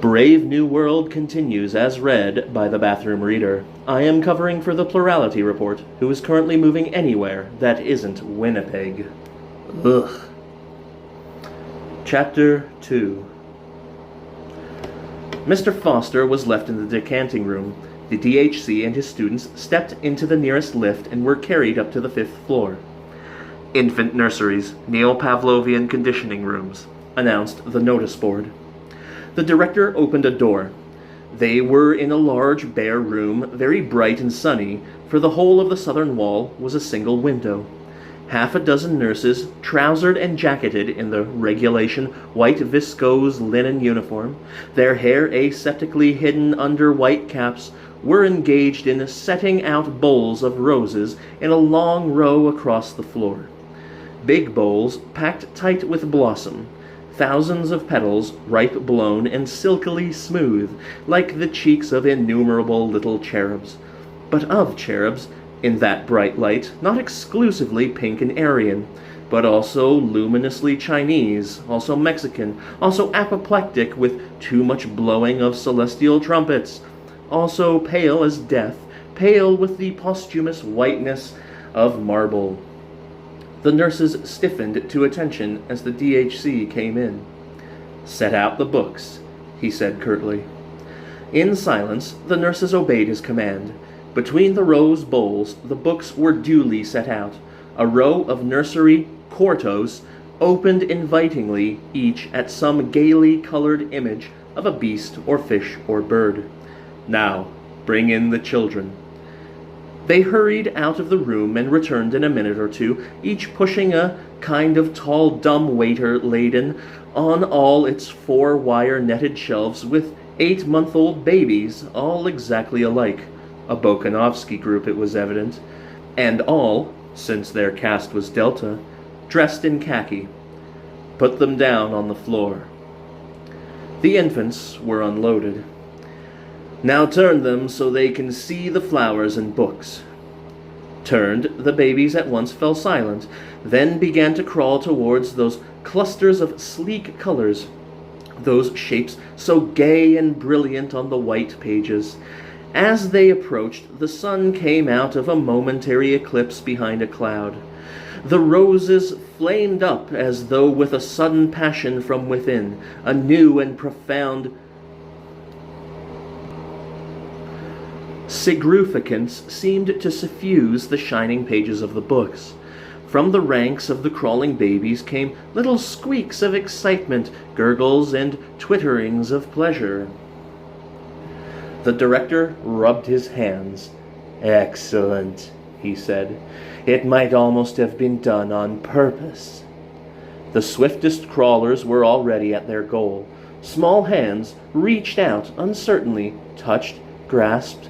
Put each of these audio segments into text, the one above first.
Brave New World continues as read by the bathroom reader. I am covering for the Plurality Report, who is currently moving anywhere that isn't Winnipeg. Ugh. Chapter 2. Mr. Foster was left in the decanting room. The DHC and his students stepped into the nearest lift and were carried up to the 5th floor. Infant nurseries, Neo-Pavlovian conditioning rooms, announced the notice board. The director opened a door. They were in a large, bare room, very bright and sunny, for the whole of the southern wall was a single window. Half a dozen nurses, trousered and jacketed in the regulation white viscose linen uniform, their hair aseptically hidden under white caps, were engaged in setting out bowls of roses in a long row across the floor. Big bowls packed tight with blossom, thousands of petals, ripe blown and silkily smooth, like the cheeks of innumerable little cherubs. But of cherubs, in that bright light, not exclusively pink and Aryan, but also luminously Chinese, also Mexican, also apoplectic with too much blowing of celestial trumpets, also pale as death, pale with the posthumous whiteness of marble. The nurses stiffened to attention as the DHC came in. "Set out the books," he said curtly. In silence, the nurses obeyed his command. Between the rose bowls, the books were duly set out. A row of nursery quartos opened invitingly, each at some gaily colored image of a beast or fish or bird. "Now, bring in the children." They hurried out of the room and returned in a minute or two, each pushing a kind of tall dumb waiter laden on all its 4-wire netted shelves with 8-month-old babies, all exactly alike. A Bokanovsky group, it was evident, and all, since their caste was Delta, dressed in khaki. Put them down on the floor. The infants were unloaded. "Now turn them so they can see the flowers and books." Turned, the babies at once fell silent, then began to crawl towards those clusters of sleek colors, those shapes so gay and brilliant on the white pages. As they approached, the sun came out of a momentary eclipse behind a cloud. The roses flamed up as though with a sudden passion from within, a new and profound significance seemed to suffuse the shining pages of the books. From the ranks of the crawling babies came little squeaks of excitement, gurgles and twitterings of pleasure. The director rubbed his hands. "Excellent," he said. "It might almost have been done on purpose." The swiftest crawlers were already at their goal. Small hands reached out uncertainly, touched, grasped,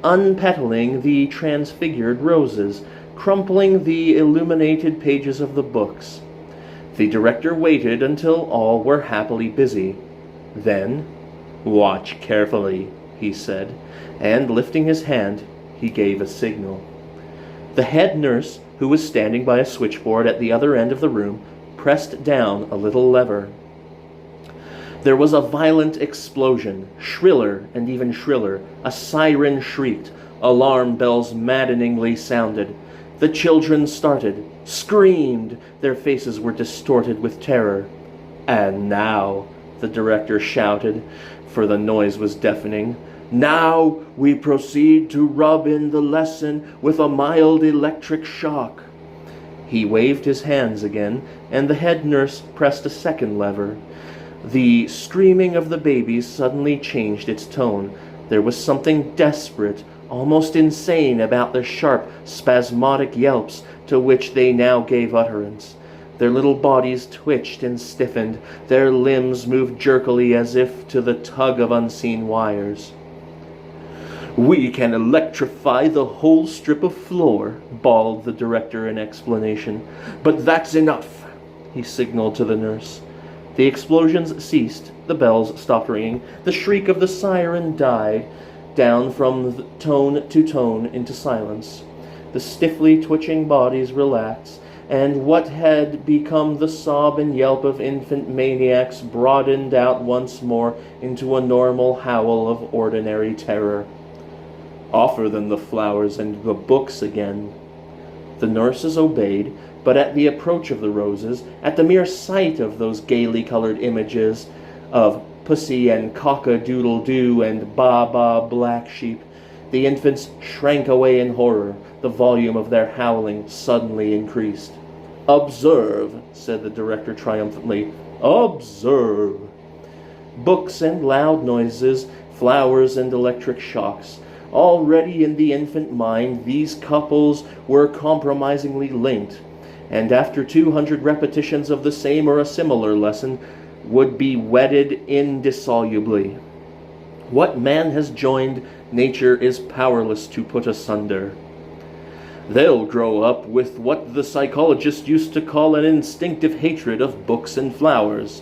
unpetaling the transfigured roses, crumpling the illuminated pages of the books. The director waited until all were happily busy. Then, "Watch carefully," he said, and lifting his hand, he gave a signal. The head nurse, who was standing by a switchboard at the other end of the room, pressed down a little lever. There was a violent explosion, shriller and even shriller. A siren shrieked. Alarm bells maddeningly sounded. The children started, screamed. Their faces were distorted with terror. "And now," the director shouted, for the noise was deafening, "now we proceed to rub in the lesson with a mild electric shock." He waved his hands again, and the head nurse pressed a second lever. The screaming of the babies suddenly changed its tone. There was something desperate, almost insane about the sharp, spasmodic yelps to which they now gave utterance. Their little bodies twitched and stiffened, their limbs moved jerkily as if to the tug of unseen wires. "We can electrify the whole strip of floor," bawled the director in explanation. "But that's enough," he signaled to the nurse. The explosions ceased, the bells stopped ringing, the shriek of the siren died down from tone to tone into silence. The stiffly twitching bodies relaxed, and what had become the sob and yelp of infant maniacs broadened out once more into a normal howl of ordinary terror. "Offer them the flowers and the books again." The nurses obeyed, but at the approach of the roses, at the mere sight of those gaily colored images of Pussy and Cock-a-Doodle-Doo and Baa-Baa Black Sheep, the infants shrank away in horror. The volume of their howling suddenly increased. "Observe," said the director triumphantly. "Observe." Books and loud noises, flowers and electric shocks. Already in the infant mind, these couples were compromisingly linked, and after 200 repetitions of the same or a similar lesson, would be wedded indissolubly. What man has joined, nature is powerless to put asunder. They'll grow up with what the psychologists used to call an instinctive hatred of books and flowers.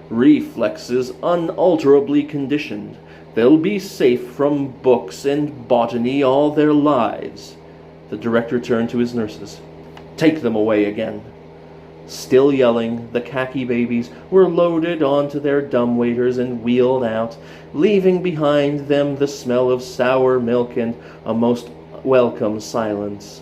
Reflexes unalterably conditioned. They'll be safe from books and botany all their lives. The director turned to his nurses. "Take them away again." Still yelling, the khaki babies were loaded onto their dumbwaiters and wheeled out, leaving behind them the smell of sour milk and a most welcome silence.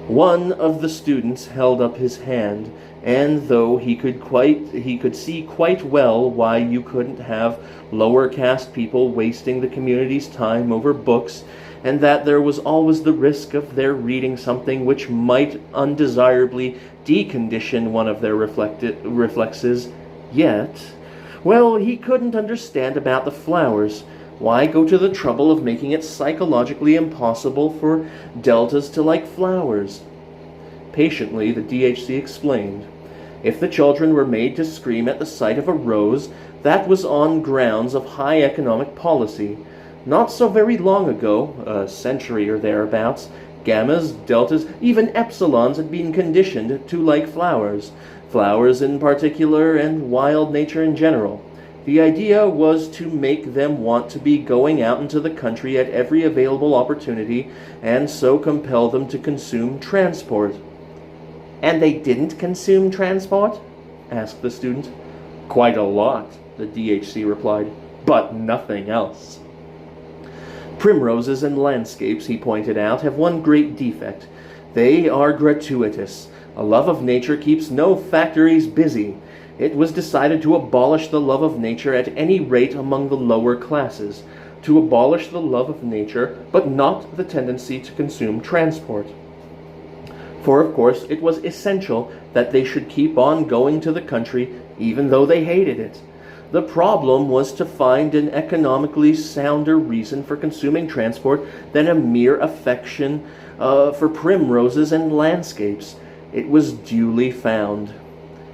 One of the students held up his hand, and though he could see quite well why you couldn't have lower caste people wasting the community's time over books, and that there was always the risk of their reading something which might undesirably decondition one of their reflexes, yet, well, he couldn't understand about the flowers. Why go to the trouble of making it psychologically impossible for deltas to like flowers? Patiently, the DHC explained. If the children were made to scream at the sight of a rose, that was on grounds of high economic policy. Not so very long ago, a century or thereabouts, gammas, deltas, even epsilons had been conditioned to like flowers, flowers in particular and wild nature in general. The idea was to make them want to be going out into the country at every available opportunity, and so compel them to consume transport. "And they didn't consume transport?" asked the student. "Quite a lot," the DHC replied, "but nothing else." Primroses and landscapes, he pointed out, have one great defect. They are gratuitous. A love of nature keeps no factories busy. It was decided to abolish the love of nature at any rate among the lower classes, to abolish the love of nature, but not the tendency to consume transport. For of course it was essential that they should keep on going to the country even though they hated it. The problem was to find an economically sounder reason for consuming transport than a mere affection for primroses and landscapes. It was duly found.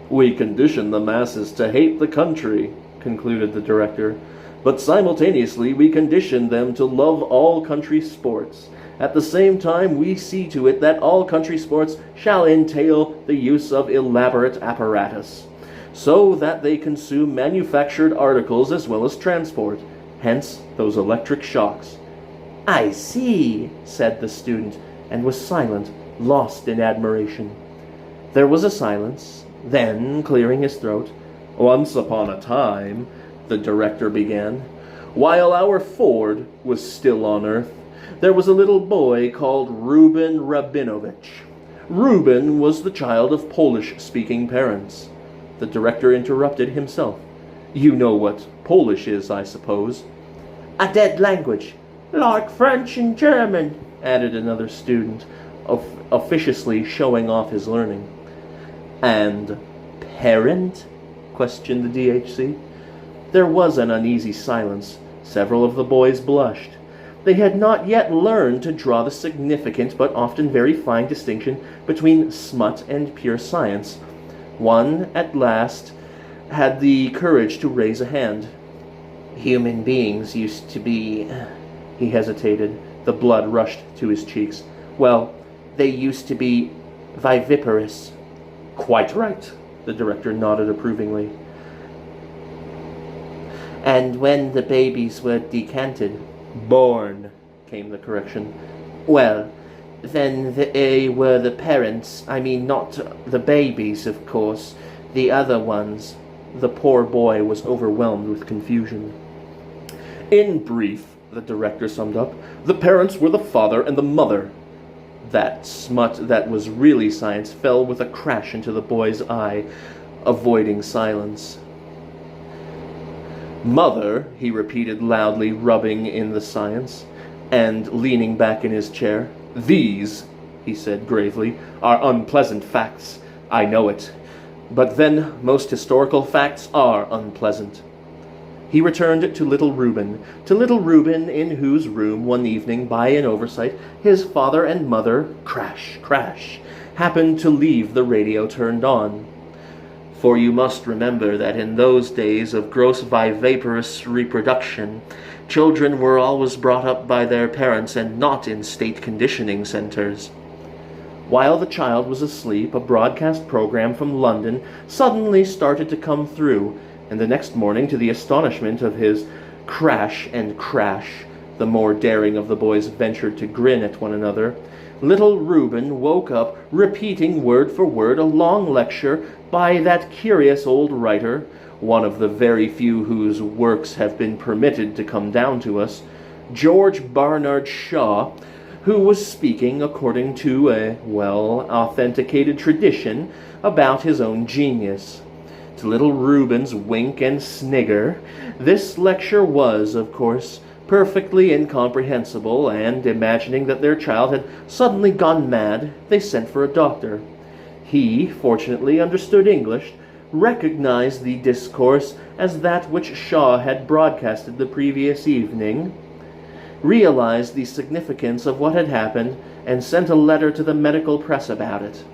"We condition the masses to hate the country," concluded the director, "but simultaneously we condition them to love all country sports. At the same time, we see to it that all country sports shall entail the use of elaborate apparatus, so that they consume manufactured articles as well as transport, hence those electric shocks." "I see," said the student, and was silent, lost in admiration. There was a silence. Then, clearing his throat, "Once upon a time," the director began, "while our Ford was still on earth, there was a little boy called Reuben Rabinovich. Reuben was the child of Polish-speaking parents." The director interrupted himself. "You know what Polish is, I suppose?" "A dead language, like French and German," added another student, officiously showing off his learning. "And parent?" questioned the DHC. There was an uneasy silence. Several of the boys blushed. They had not yet learned to draw the significant but often very fine distinction between smut and pure science. One, at last, had the courage to raise a hand. "Human beings used to be..." He hesitated. The blood rushed to his cheeks. "Well, they used to be viviparous." "Quite right," the director nodded approvingly. "And when the babies were decanted..." "Born," came the correction. "Well, Then they were the parents. I mean, not the babies, of course. The other ones. The poor boy was overwhelmed with confusion. In brief, the director summed up, the parents were the father and the mother. That smut that was really science fell with a crash into the boy's eye, avoiding silence. Mother, he repeated loudly, rubbing in the science, and leaning back in his chair. These, he said gravely, are unpleasant facts. I know it. But then most historical facts are unpleasant. He returned to little Reuben, in whose room one evening, by an oversight, his father and mother, crash, crash, happened to leave the radio turned on. For you must remember that in those days of gross viviparous reproduction, children were always brought up by their parents and not in state conditioning centers. While the child was asleep, a broadcast program from London suddenly started to come through, and the next morning, to the astonishment of his crash and crash, the more daring of the boys ventured to grin at one another, little Reuben woke up repeating word for word a long lecture by that curious old writer, one of the very few whose works have been permitted to come down to us, George Barnard Shaw, who was speaking according to a well-authenticated tradition about his own genius. To little Reuben's wink and snigger, this lecture was, of course, perfectly incomprehensible, and imagining that their child had suddenly gone mad, they sent for a doctor. He, fortunately, understood English, recognized the discourse as that which Shaw had broadcasted the previous evening, realized the significance of what had happened, and sent a letter to the medical press about it.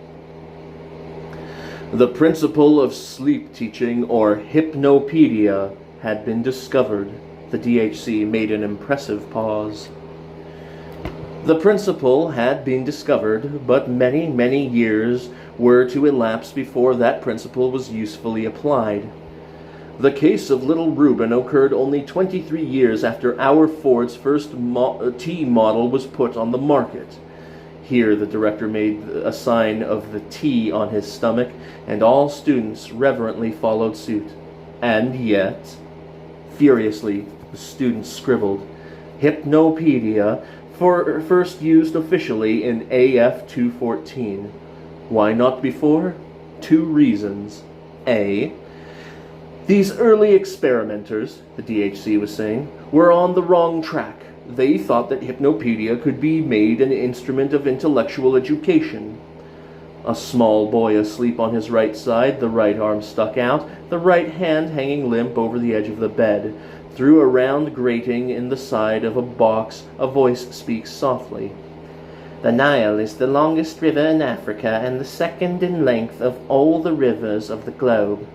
The principle of sleep teaching, or hypnopedia, had been discovered. The DHC made an impressive pause. The principle had been discovered, but many, many years were to elapse before that principle was usefully applied. The case of little Reuben occurred only 23 years after our Ford's first T model was put on the market. Here the director made a sign of the T on his stomach, and all students reverently followed suit. And yet, furiously, the students scribbled, Hypnopedia, first used officially in AF 214. Why not before? 2 reasons. A. These early experimenters, the DHC was saying, were on the wrong track. They thought that hypnopedia could be made an instrument of intellectual education. A small boy asleep on his right side, the right arm stuck out, the right hand hanging limp over the edge of the bed. Through a round grating in the side of a box, a voice speaks softly. The Nile is the longest river in Africa and the second in length of all the rivers of the globe.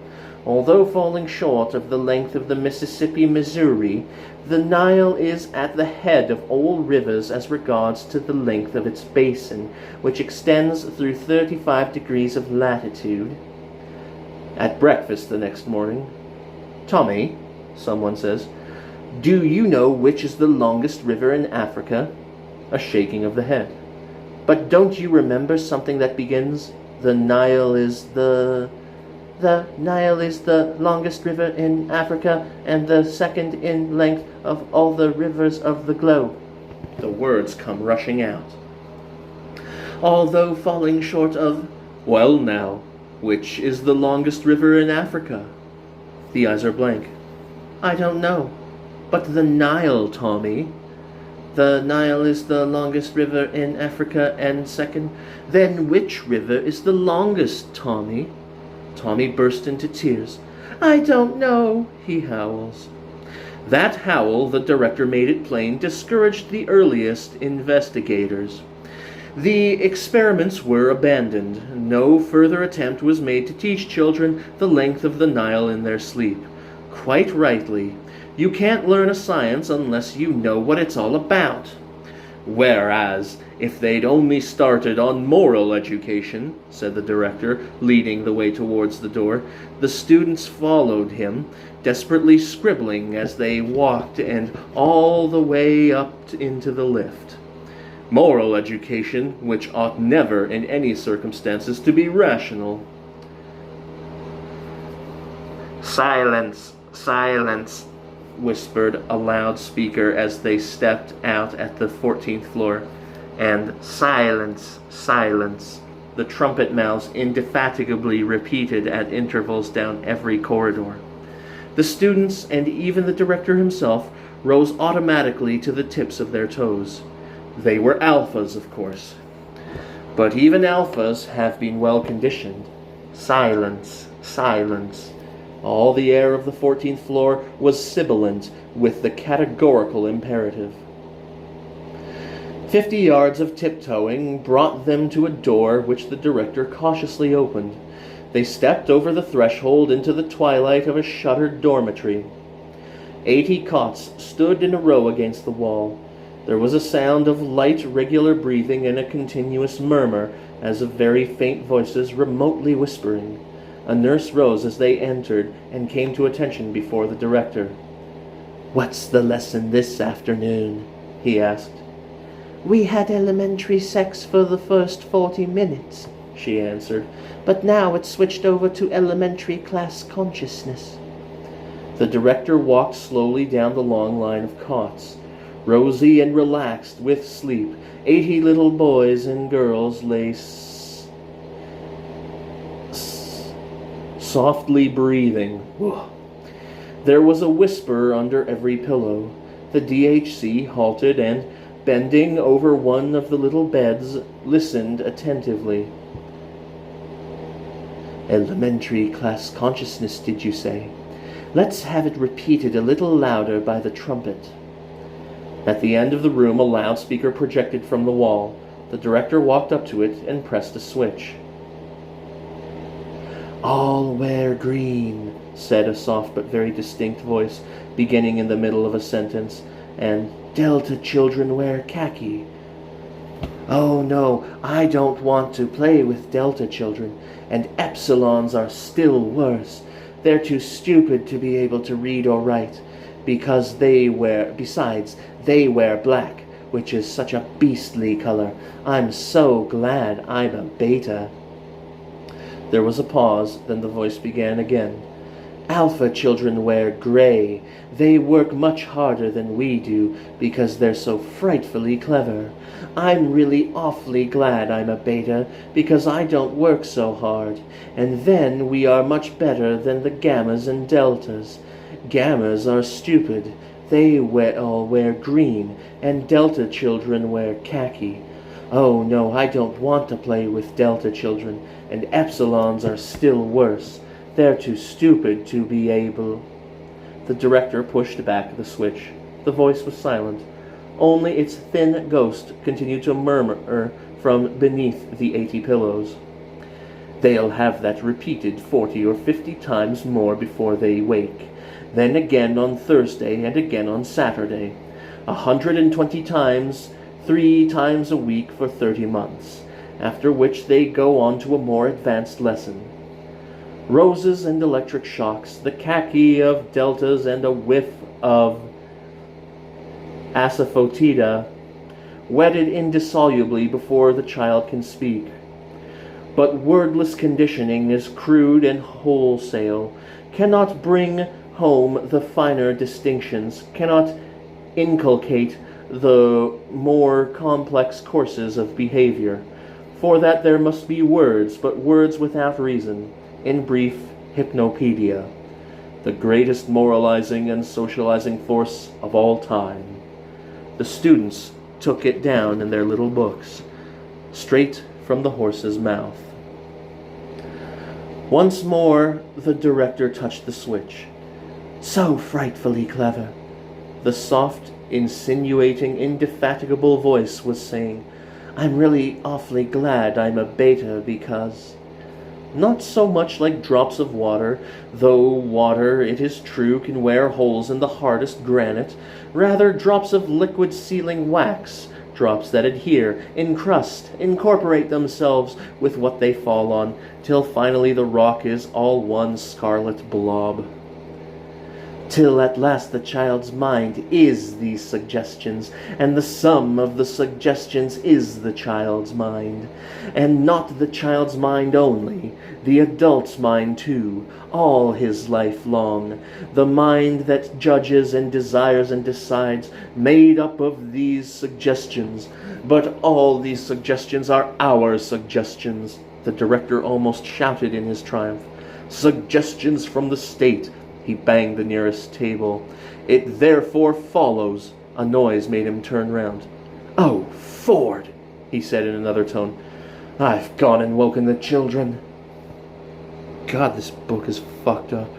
Although falling short of the length of the Mississippi, Missouri, the Nile is at the head of all rivers as regards to the length of its basin, which extends through 35 degrees of latitude. At breakfast the next morning, Tommy, someone says, do you know which is the longest river in Africa? A shaking of the head. But don't you remember something that begins, the Nile is the Nile is the longest river in Africa and the second in length of all the rivers of the globe. The words come rushing out. Although falling short of, well now, which is the longest river in Africa? The eyes are blank. I don't know. But the Nile, Tommy. The Nile is the longest river in Africa and second. Then which river is the longest, Tommy? Tommy burst into tears. I don't know, he howls. That howl, the director made it plain, discouraged the earliest investigators. The experiments were abandoned. No further attempt was made to teach children the length of the Nile in their sleep. Quite rightly. You can't learn a science unless you know what it's all about. Whereas, if they'd only started on moral education, said the director, leading the way towards the door, the students followed him, desperately scribbling as they walked and all the way up into the lift. Moral education, which ought never in any circumstances to be rational. Silence, silence, whispered a loudspeaker as they stepped out at the 14th floor. And silence, silence, the trumpet mouths indefatigably repeated at intervals down every corridor. The students, and even the director himself, rose automatically to the tips of their toes. They were alphas, of course. But even alphas have been well conditioned. Silence, silence. All the air of the 14th floor was sibilant with the categorical imperative. 50 yards of tiptoeing brought them to a door which the director cautiously opened. They stepped over the threshold into the twilight of a shuttered dormitory. 80 cots stood in a row against the wall. There was a sound of light, regular breathing and a continuous murmur, as of very faint voices remotely whispering. A nurse rose as they entered and came to attention before the director. "What's the lesson this afternoon?" he asked. "We had elementary sex for the first 40 minutes, she answered, "but now it's switched over to elementary class consciousness." The director walked slowly down the long line of cots. Rosy and relaxed with sleep, 80 little boys and girls lay softly breathing. There was a whisper under every pillow. The DHC halted and, bending over one of the little beds, listened attentively. "Elementary class consciousness, did you say? Let's have it repeated a little louder by the trumpet." At the end of the room, a loudspeaker projected from the wall. The director walked up to it and pressed a switch. "All wear green," said a soft but very distinct voice, beginning in the middle of a sentence, and "Delta children wear khaki." "Oh no, I don't want to play with Delta children, and Epsilons are still worse. They're too stupid to be able to read or write, besides they wear black, which is such a beastly color. I'm so glad I'm a beta." There was a pause, then the voice began again. "Alpha children wear gray. They work much harder than we do, because they're so frightfully clever. I'm really awfully glad I'm a beta, because I don't work so hard. And then we are much better than the gammas and deltas. Gammas are stupid. They all wear green, and delta children wear khaki. Oh no, I don't want to play with delta children, and epsilons are still worse. They're too stupid to be able..." The director pushed back the switch. The voice was silent. Only its thin ghost continued to murmur from beneath the 80 pillows. "They'll have that repeated 40 or 50 times more before they wake. Then again on Thursday and again on Saturday. 120 times, 3 times a week for 30 months, after which they go on to a more advanced lesson. Roses and electric shocks, the khaki of deltas and a whiff of asafoetida, wedded indissolubly before the child can speak. But wordless conditioning is crude and wholesale, cannot bring home the finer distinctions, cannot inculcate the more complex courses of behavior. For that there must be words, but words without reason. In brief, hypnopedia, the greatest moralizing and socializing force of all time." The students took it down in their little books, straight from the horse's mouth. Once more, the director touched the switch. "So frightfully clever," the soft, insinuating, indefatigable voice was saying. "I'm really awfully glad I'm a beta because..." Not so much like drops of water, though water, it is true, can wear holes in the hardest granite, rather drops of liquid sealing wax, drops that adhere, encrust, incorporate themselves with what they fall on, till finally the rock is all one scarlet blob. till at last the child's mind is these suggestions, and the sum of the suggestions is the child's mind. And not the child's mind only, the adult's mind too, all his life long, the mind that judges and desires and decides, made up of these suggestions. But all these suggestions are our suggestions, the director almost shouted in his triumph. Suggestions from the state. He banged the nearest table. It therefore follows. A noise made him turn round. "Oh, Ford," he said in another tone. "I've gone and woken the children." God, this book is fucked up.